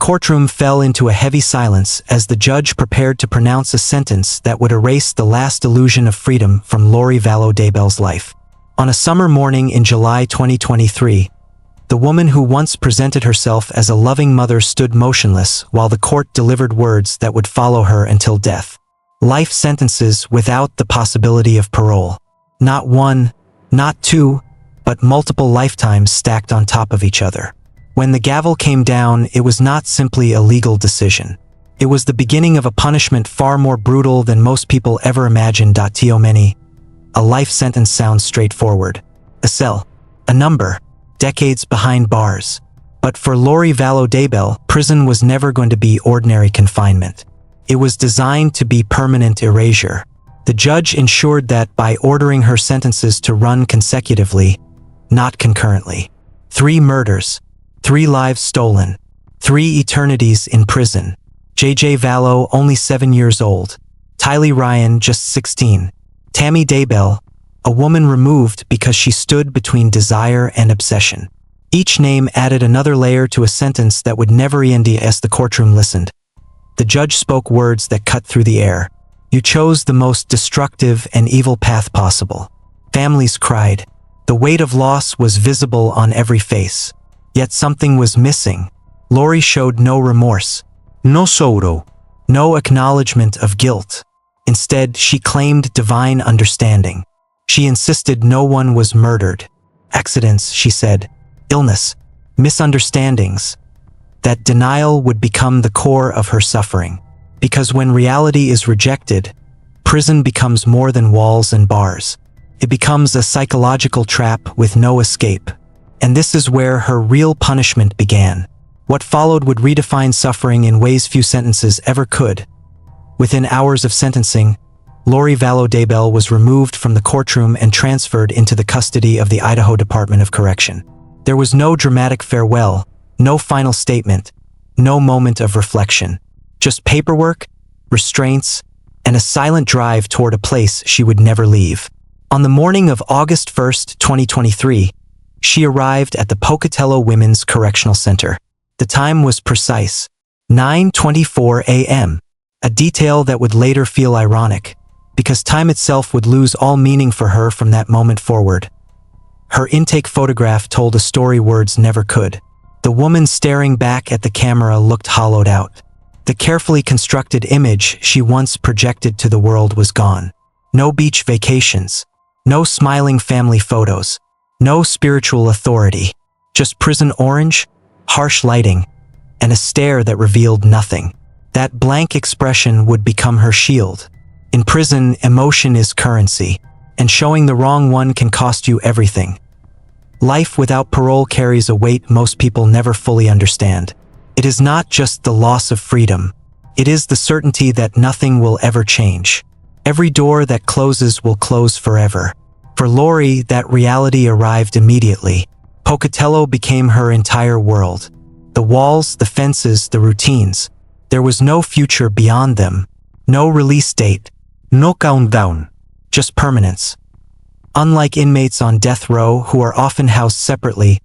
courtroom fell into a heavy silence as the judge prepared to pronounce a sentence that would erase the last illusion of freedom from Vallow Daybell's life. On a summer morning in July 2023, the woman who once presented herself as a loving mother stood motionless while the court delivered words that would follow her until death. Life sentences without the possibility of parole. Not one, not two, but multiple lifetimes stacked on top of each other. When the gavel came down, it was not simply a legal decision. It was the beginning of a punishment far more brutal than most people ever imagined. To many, a life sentence sounds straightforward. A cell, a number, decades behind bars. But for Vallow Daybell, prison was never going to be ordinary confinement. It was designed to be permanent erasure. The judge ensured that by ordering her sentences to run consecutively, not concurrently. 3 murders, 3 lives stolen, 3 eternities in prison. J.J. Vallow, only 7 years old. Tylee Ryan, just 16. Tammy Daybell, a woman removed because she stood between desire and obsession. Each name added another layer to a sentence that would never end as the courtroom listened. The judge spoke words that cut through the air. You chose the most destructive and evil path possible. Families cried. The weight of loss was visible on every face. Yet something was missing. Lori showed no remorse. No sorrow. No acknowledgement of guilt. Instead, she claimed divine understanding. She insisted no one was murdered. Accidents, she said. Illness. Misunderstandings. That denial would become the core of her suffering. Because when reality is rejected, prison becomes more than walls and bars. It becomes a psychological trap with no escape. And this is where her real punishment began. What followed would redefine suffering in ways few sentences ever could. Within hours of sentencing, Vallow Daybell was removed from the courtroom and transferred into the custody of the Idaho Department of Correction. There was no dramatic farewell, no final statement, no moment of reflection. Just paperwork, restraints, and a silent drive toward a place she would never leave. On the morning of August 1st, 2023, she arrived at the Pocatello Women's Correctional Center. The time was precise, 9:24 a.m., a detail that would later feel ironic, because time itself would lose all meaning for her from that moment forward. Her intake photograph told a story words never could. The woman staring back at the camera looked hollowed out. The carefully constructed image she once projected to the world was gone. No beach vacations, no smiling family photos, no spiritual authority, just prison orange, harsh lighting, and a stare that revealed nothing. That blank expression would become her shield. In prison, emotion is currency, and showing the wrong one can cost you everything. Life without parole carries a weight most people never fully understand. It is not just the loss of freedom. It is the certainty that nothing will ever change. Every door that closes will close forever. For Lori, that reality arrived immediately. Pocatello became her entire world. The walls, the fences, the routines. There was no future beyond them. No release date. No countdown. Just permanence. Unlike inmates on death row who are often housed separately,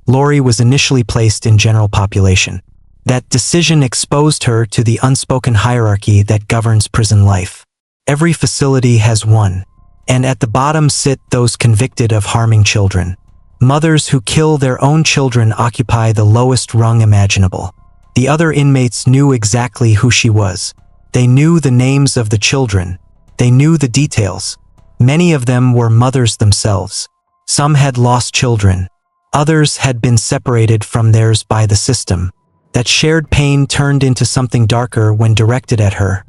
Lori was initially placed in general population. That decision exposed her to the unspoken hierarchy that governs prison life. Every facility has one, and at the bottom sit those convicted of harming children. Mothers who kill their own children occupy the lowest rung imaginable. The other inmates knew exactly who she was. They knew the names of the children. They knew the details. Many of them were mothers themselves. Some had lost children. Others had been separated from theirs by the system. That shared pain turned into something darker when directed at her.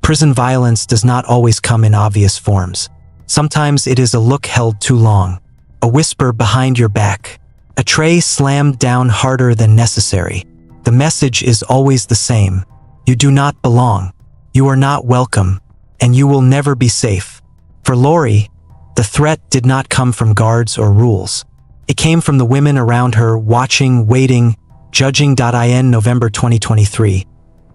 Prison violence does not always come in obvious forms. Sometimes it is a look held too long, a whisper behind your back, a tray slammed down harder than necessary. The message is always the same. You do not belong. You are not welcome, and you will never be safe. For Lori, the threat did not come from guards or rules. It came from the women around her, watching, waiting, judging. In November 2023,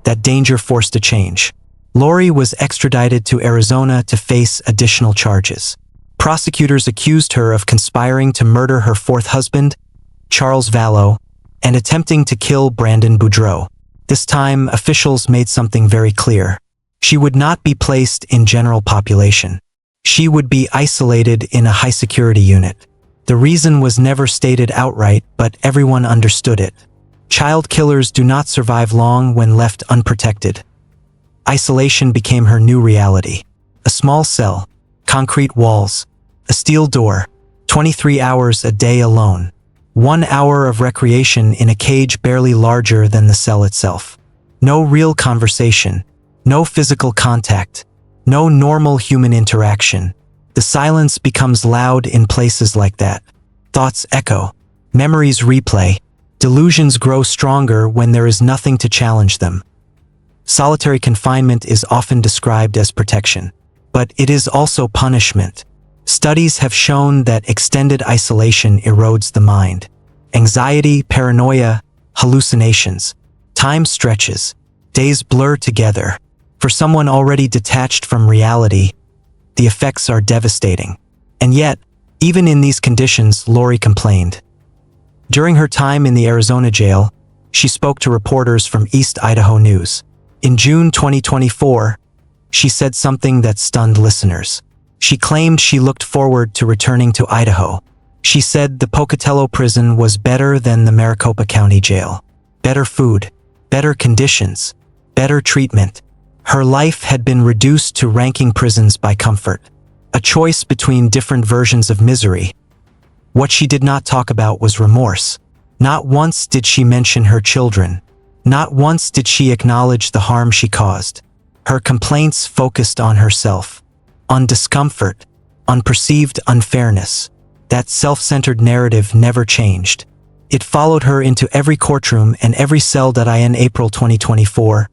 that danger forced a change. Lori was extradited to Arizona to face additional charges. Prosecutors accused her of conspiring to murder her 4th husband, Charles Vallow, and attempting to kill Brandon Boudreaux. This time, officials made something very clear. She would not be placed in general population. She would be isolated in a high-security unit. The reason was never stated outright, but everyone understood it. Child killers do not survive long when left unprotected. Isolation became her new reality. A small cell, concrete walls, a steel door, 23 hours a day alone. 1 hour of recreation in a cage barely larger than the cell itself. No real conversation, no physical contact, no normal human interaction. The silence becomes loud in places like that. Thoughts echo, memories replay, delusions grow stronger when there is nothing to challenge them. Solitary confinement is often described as protection, but it is also punishment. Studies have shown that extended isolation erodes the mind. Anxiety, paranoia, hallucinations. Time stretches. Days blur together. For someone already detached from reality, the effects are devastating. And yet, even in these conditions, Lori complained. During her time in the Arizona jail, she spoke to reporters from East Idaho News. In June 2024, she said something that stunned listeners. She claimed she looked forward to returning to Idaho. She said the Pocatello prison was better than the Maricopa County jail. Better food, better conditions, better treatment. Her life had been reduced to ranking prisons by comfort. A choice between different versions of misery. What she did not talk about was remorse. Not once did she mention her children. Not once did she acknowledge the harm she caused. Her complaints focused on herself, on discomfort, on perceived unfairness. That self-centered narrative never changed. It followed her into every courtroom and every cell. In April 2024,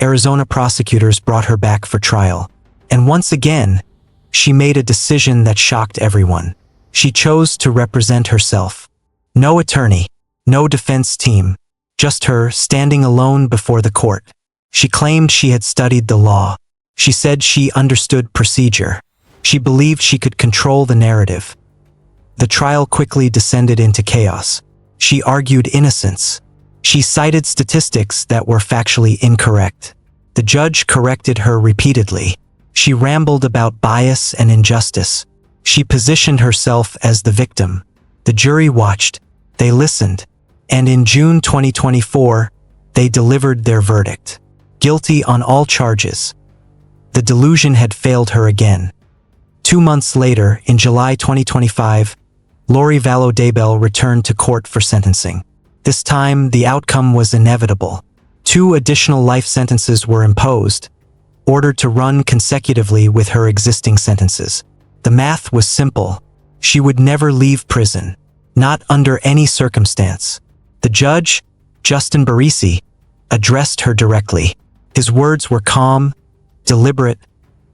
Arizona prosecutors brought her back for trial. And once again, she made a decision that shocked everyone. She chose to represent herself. No attorney, no defense team, just her standing alone before the court. She claimed she had studied the law. She said she understood procedure. She believed she could control the narrative. The trial quickly descended into chaos. She argued innocence. She cited statistics that were factually incorrect. The judge corrected her repeatedly. She rambled about bias and injustice. She positioned herself as the victim. The jury watched. They listened. And in June 2024, they delivered their verdict. Guilty on all charges. The delusion had failed her again. 2 months later, in July 2025, Lori Vallow Daybell returned to court for sentencing. This time, the outcome was inevitable. 2 additional life sentences were imposed, ordered to run consecutively with her existing sentences. The math was simple. She would never leave prison, not under any circumstance. The judge, Justin Barisi, addressed her directly. His words were calm, deliberate,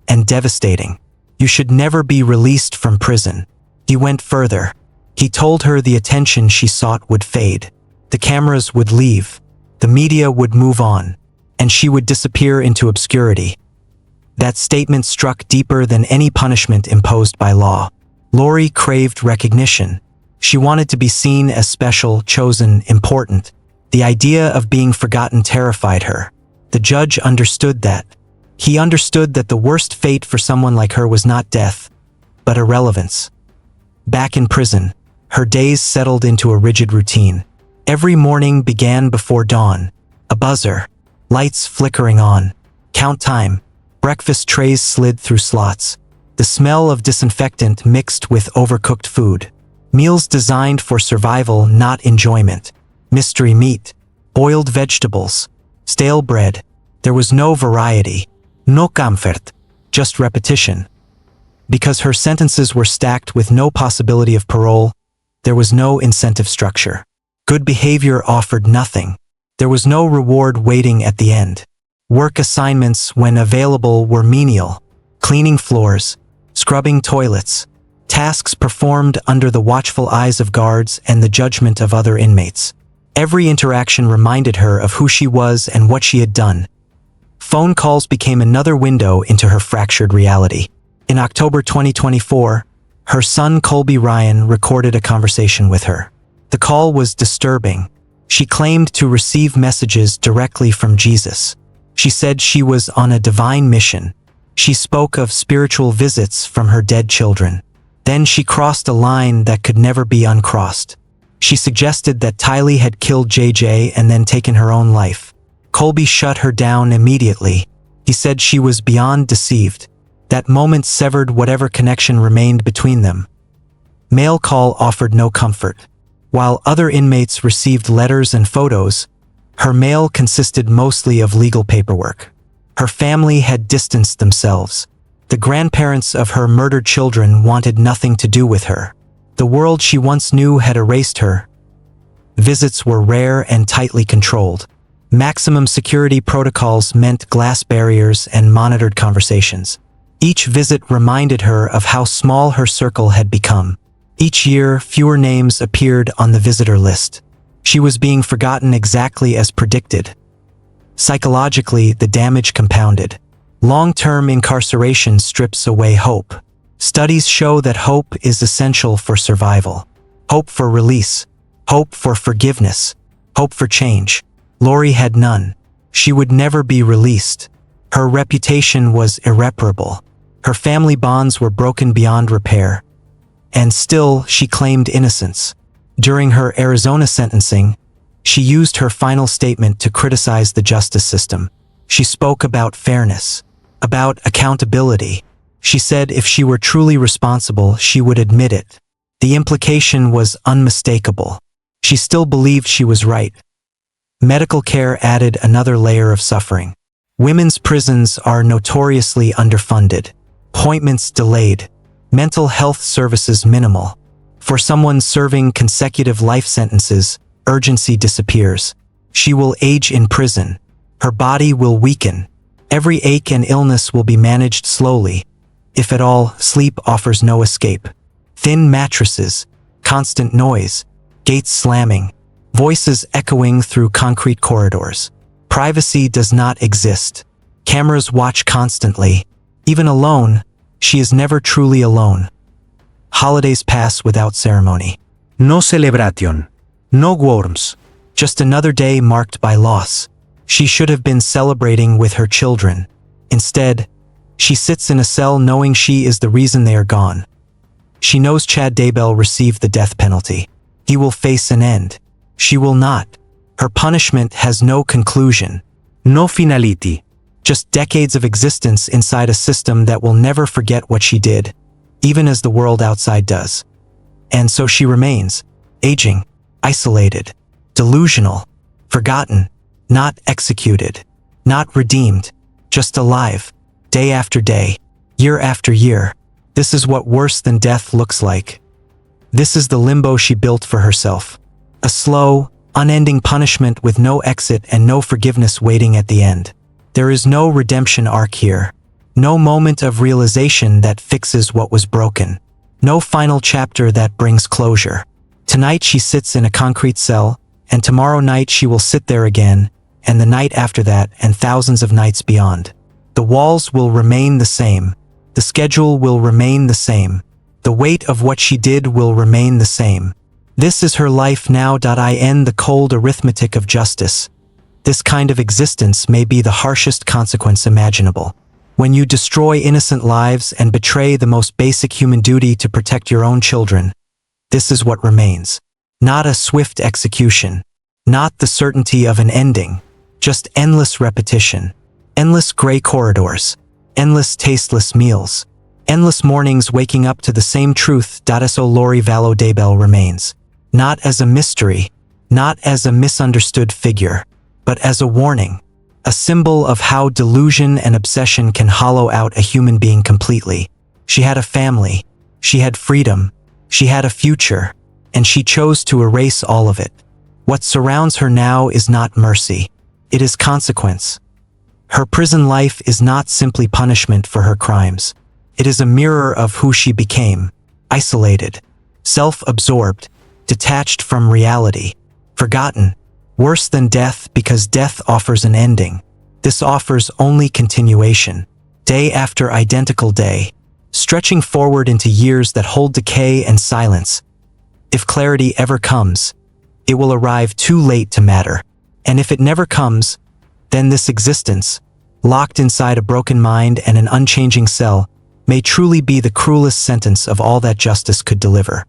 and devastating. You should never be released from prison. He went further. He told her the attention she sought would fade. The cameras would leave. The media would move on. And she would disappear into obscurity. That statement struck deeper than any punishment imposed by law. Lori craved recognition. She wanted to be seen as special, chosen, important. The idea of being forgotten terrified her. The judge understood that. He understood that the worst fate for someone like her was not death, but irrelevance. Back in prison, her days settled into a rigid routine. Every morning began before dawn. A buzzer, lights flickering on, count time, breakfast trays slid through slots. The smell of disinfectant mixed with overcooked food. Meals designed for survival, not enjoyment. Mystery meat, boiled vegetables, stale bread. There was no variety, no comfort, just repetition. Because her sentences were stacked with no possibility of parole, there was no incentive structure. Good behavior offered nothing. There was no reward waiting at the end. Work assignments, when available, were menial. Cleaning floors, scrubbing toilets, tasks performed under the watchful eyes of guards and the judgment of other inmates. Every interaction reminded her of who she was and what she had done. Phone calls became another window into her fractured reality. In October 2024, her son Colby Ryan recorded a conversation with her. The call was disturbing. She claimed to receive messages directly from Jesus. She said she was on a divine mission. She spoke of spiritual visits from her dead children. Then she crossed a line that could never be uncrossed. She suggested that Tylee had killed JJ and then taken her own life. Colby shut her down immediately. He said she was beyond deceived. That moment severed whatever connection remained between them. Mail call offered no comfort. While other inmates received letters and photos, her mail consisted mostly of legal paperwork. Her family had distanced themselves. The grandparents of her murdered children wanted nothing to do with her. The world she once knew had erased her. Visits were rare and tightly controlled. Maximum security protocols meant glass barriers and monitored conversations. Each visit reminded her of how small her circle had become. Each year, fewer names appeared on the visitor list. She was being forgotten exactly as predicted. Psychologically, the damage compounded. Long-term incarceration strips away hope. Studies show that hope is essential for survival. Hope for release. Hope for forgiveness. Hope for change. Lori had none. She would never be released. Her reputation was irreparable. Her family bonds were broken beyond repair. And still, she claimed innocence. During her Arizona sentencing, she used her final statement to criticize the justice system. She spoke about fairness, about accountability. She said if she were truly responsible, she would admit it. The implication was unmistakable. She still believed she was right. Medical care added another layer of suffering. Women's prisons are notoriously underfunded. Appointments delayed. Mental health services minimal. For someone serving consecutive life sentences, urgency disappears. She will age in prison. Her body will weaken. Every ache and illness will be managed slowly. If at all, sleep offers no escape. Thin mattresses, constant noise, gates slamming, voices echoing through concrete corridors. Privacy does not exist. Cameras watch constantly. Even alone, she is never truly alone. Holidays pass without ceremony. No celebration. No worms. Just another day marked by loss. She should have been celebrating with her children. Instead, she sits in a cell knowing she is the reason they are gone. She knows Chad Daybell received the death penalty. He will face an end. She will not. Her punishment has no conclusion. No finality. Just decades of existence inside a system that will never forget what she did, even as the world outside does. And so she remains, aging, isolated, delusional, forgotten, not executed, not redeemed, just alive, day after day, year after year. This is what worse than death looks like. This is the limbo she built for herself. A slow, unending punishment with no exit and no forgiveness waiting at the end. There is no redemption arc here. No moment of realization that fixes what was broken. No final chapter that brings closure. Tonight she sits in a concrete cell, and tomorrow night she will sit there again, and the night after that, and thousands of nights beyond. The walls will remain the same. The schedule will remain the same. The weight of what she did will remain the same. This is her life now. I end the cold arithmetic of justice. This kind of existence may be the harshest consequence imaginable. When you destroy innocent lives and betray the most basic human duty to protect your own children, this is what remains. Not a swift execution. Not the certainty of an ending. Just endless repetition. Endless gray corridors. Endless tasteless meals. Endless mornings waking up to the same truth. So Lori Vallow Daybell remains. Not as a mystery. Not as a misunderstood figure. But as a warning. A symbol of how delusion and obsession can hollow out a human being completely. She had a family. She had freedom. She had a future. And she chose to erase all of it. What surrounds her now is not mercy. It is consequence. Her prison life is not simply punishment for her crimes. It is a mirror of who she became. Isolated. Self-absorbed. Detached from reality. Forgotten. Worse than death because death offers an ending. This offers only continuation. Day after identical day. Stretching forward into years that hold decay and silence. If clarity ever comes, it will arrive too late to matter. And if it never comes, then this existence, locked inside a broken mind and an unchanging cell, may truly be the cruelest sentence of all that justice could deliver.